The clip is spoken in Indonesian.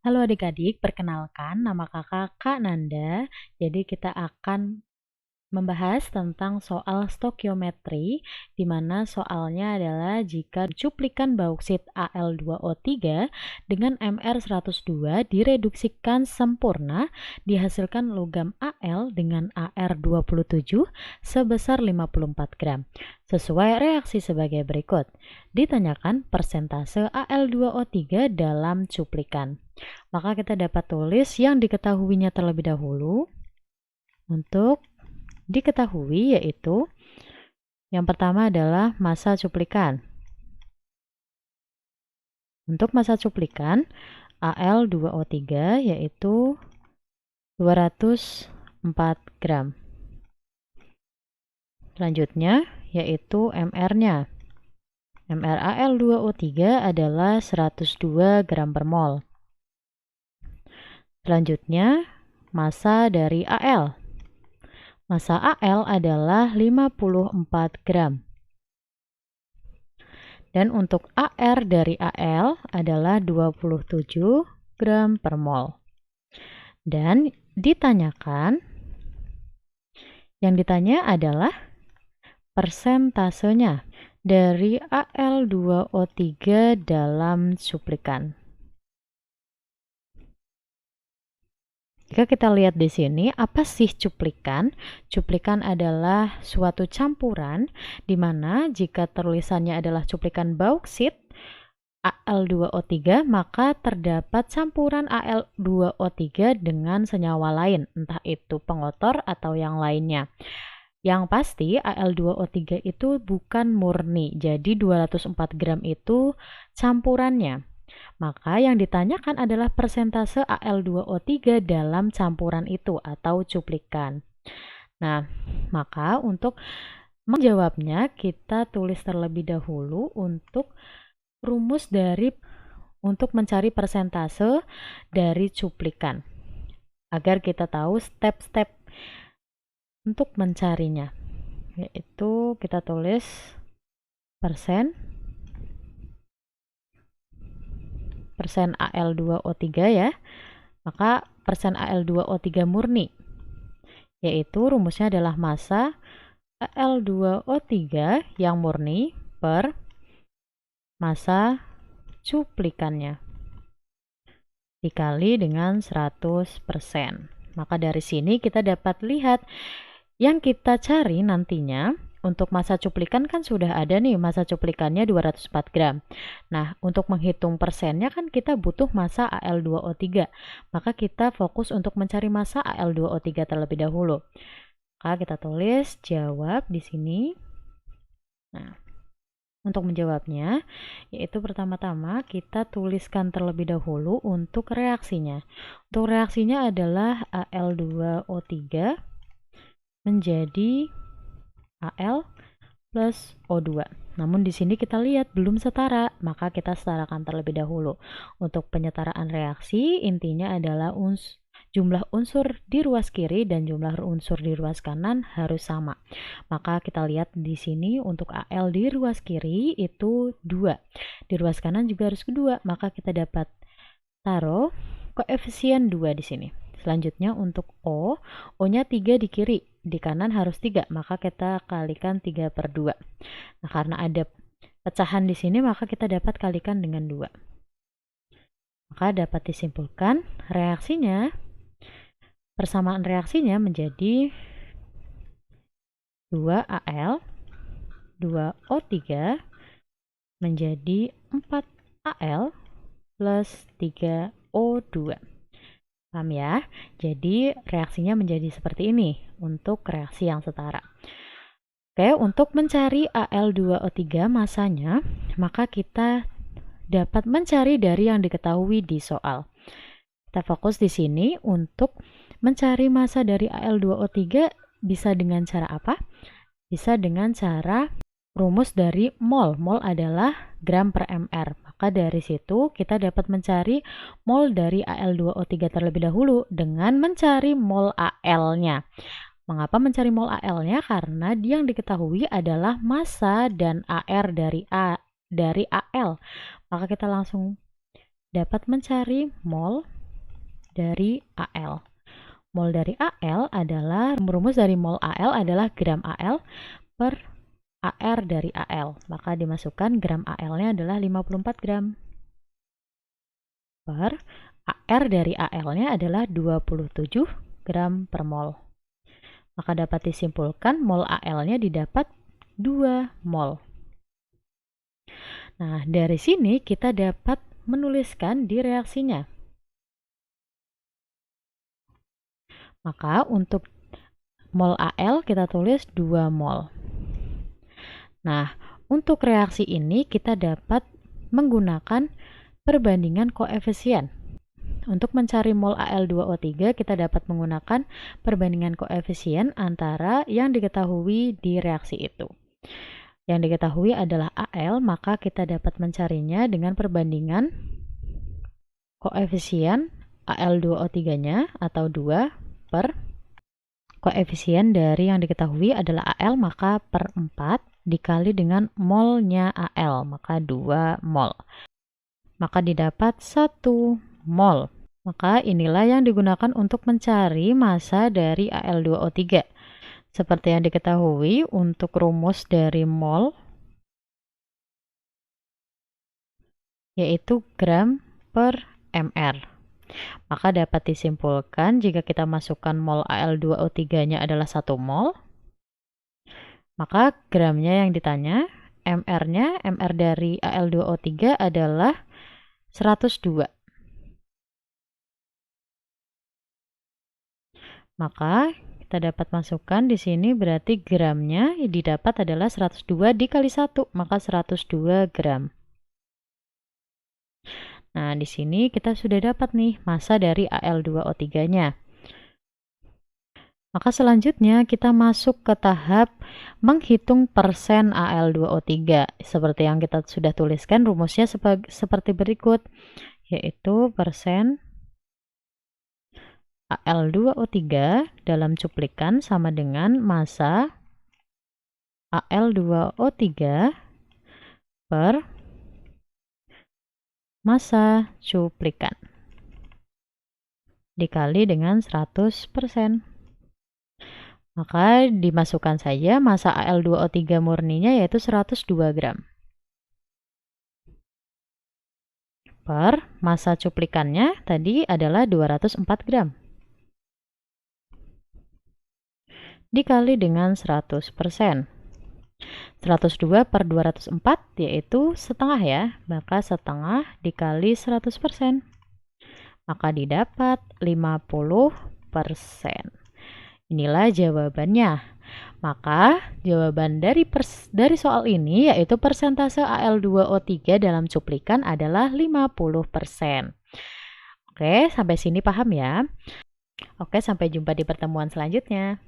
Halo adik-adik, perkenalkan nama kakak Kak Nanda. Jadi kita akan membahas tentang soal stokiometri, di mana soalnya adalah jika cuplikan bauksit Al2O3 dengan Mr102 direduksikan sempurna, dihasilkan logam Al dengan Ar27 sebesar 54 gram. Sesuai reaksi sebagai berikut. Ditanyakan persentase Al2O3 dalam cuplikan. Maka kita dapat tulis yang diketahuinya terlebih dahulu. Untuk diketahui yaitu yang pertama adalah massa cuplikan. Untuk massa cuplikan Al2O3 yaitu 204 gram. Selanjutnya yaitu MR-nya. MR Al2O3 adalah 102 gram per mol. Selanjutnya massa dari Al. Massa Al adalah 54 gram. Dan untuk Ar dari Al adalah 27 gram per mol. Dan yang ditanya adalah persentasenya dari Al2O3 dalam cuplikan. Jika kita lihat di sini, apa sih cuplikan? Cuplikan adalah suatu campuran di mana jika tulisannya adalah cuplikan bauksit Al2O3, maka terdapat campuran Al2O3 dengan senyawa lain, entah itu pengotor atau yang lainnya. Yang pasti Al2O3 itu bukan murni, jadi 204 gram itu campurannya. Maka yang ditanyakan adalah persentase Al2O3 dalam campuran itu atau cuplikan. Nah, maka untuk menjawabnya kita tulis terlebih dahulu untuk rumus untuk mencari persentase dari cuplikan. Agar kita tahu step-step untuk mencarinya. Yaitu kita tulis persen Al2O3 ya, maka persen Al2O3 murni, yaitu rumusnya adalah massa Al2O3 yang murni per massa cuplikannya dikali dengan 100%. Maka dari sini kita dapat lihat yang kita cari nantinya. Untuk massa cuplikan kan sudah ada nih, massa cuplikannya 204 gram. Nah, untuk menghitung persennya kan kita butuh massa Al2O3. Maka kita fokus untuk mencari massa Al2O3 terlebih dahulu. Maka kita tulis jawab di sini. Nah, untuk menjawabnya, yaitu pertama-tama kita tuliskan terlebih dahulu untuk reaksinya. Untuk reaksinya adalah Al2O3 menjadi Al plus O2. Namun di sini kita lihat belum setara, maka kita setarakan terlebih dahulu. Untuk penyetaraan reaksi, intinya adalah jumlah unsur di ruas kiri dan jumlah unsur di ruas kanan harus sama. Maka kita lihat di sini untuk Al di ruas kiri itu 2. Di ruas kanan juga harus 2, maka kita dapat taruh koefisien 2 di sini. Selanjutnya untuk O-nya 3 di kiri, di kanan harus 3, maka kita kalikan 3 per 2. Nah, karena ada pecahan di sini, maka kita dapat kalikan dengan 2. Maka dapat disimpulkan persamaan reaksinya menjadi 2Al, 2O3 menjadi 4Al plus 3O2. Paham ya? Jadi reaksinya menjadi seperti ini untuk reaksi yang setara. Oke, untuk mencari Al2O3 masanya, maka kita dapat mencari dari yang diketahui di soal. Kita fokus di sini untuk mencari massa dari Al2O3 bisa dengan cara apa? Bisa dengan cara rumus dari mol. Mol adalah gram per mr. Maka dari situ kita dapat mencari mol dari Al2O3 terlebih dahulu dengan mencari mol Al-nya. Mengapa mencari mol Al-nya? Karena yang diketahui adalah massa dan Ar dari Al. Maka kita langsung dapat mencari mol dari AL. Mol dari AL adalah, rumus dari mol AL adalah gram AL per AR dari AL. Maka dimasukkan gram AL-nya adalah 54 gram. Per AR dari AL-nya adalah 27 gram per mol. Maka dapat disimpulkan mol AL-nya didapat 2 mol. Nah, dari sini kita dapat menuliskan di reaksinya. Maka untuk mol AL kita tulis 2 mol. Nah, untuk reaksi ini kita dapat menggunakan perbandingan koefisien. Untuk mencari mol Al2O3 kita dapat menggunakan perbandingan koefisien antara yang diketahui di reaksi itu. Yang diketahui adalah Al, maka kita dapat mencarinya dengan perbandingan koefisien Al2O3-nya atau 2 per koefisien dari yang diketahui adalah Al, maka per 4 dikali dengan molnya Al, maka 2 mol. Maka didapat 1 mol. Maka inilah yang digunakan untuk mencari massa dari Al2O3. Seperti yang diketahui untuk rumus dari mol yaitu gram per mr. Maka dapat disimpulkan jika kita masukkan mol Al2O3-nya adalah 1 mol, maka gramnya yang ditanya, mr-nya, mr dari Al2O3 adalah 102. Maka kita dapat masukkan di sini berarti gramnya didapat adalah 102 dikali 1, maka 102 gram. Nah, di sini kita sudah dapat nih massa dari Al2O3-nya. Maka selanjutnya kita masuk ke tahap menghitung persen Al2O3. Seperti yang kita sudah tuliskan rumusnya seperti berikut, yaitu persen Al2O3 dalam cuplikan sama dengan massa Al2O3 per massa cuplikan dikali dengan 100%. Maka dimasukkan saja massa Al2O3 murninya yaitu 102 gram. Per massa cuplikannya tadi adalah 204 gram. Dikali dengan 100%. 102 per 204 yaitu setengah ya, maka setengah dikali 100%. Maka didapat 50%. Inilah jawabannya. Maka jawaban dari soal ini yaitu persentase Al2O3 dalam cuplikan adalah 50%. Oke, sampai sini paham ya? Oke, sampai jumpa di pertemuan selanjutnya.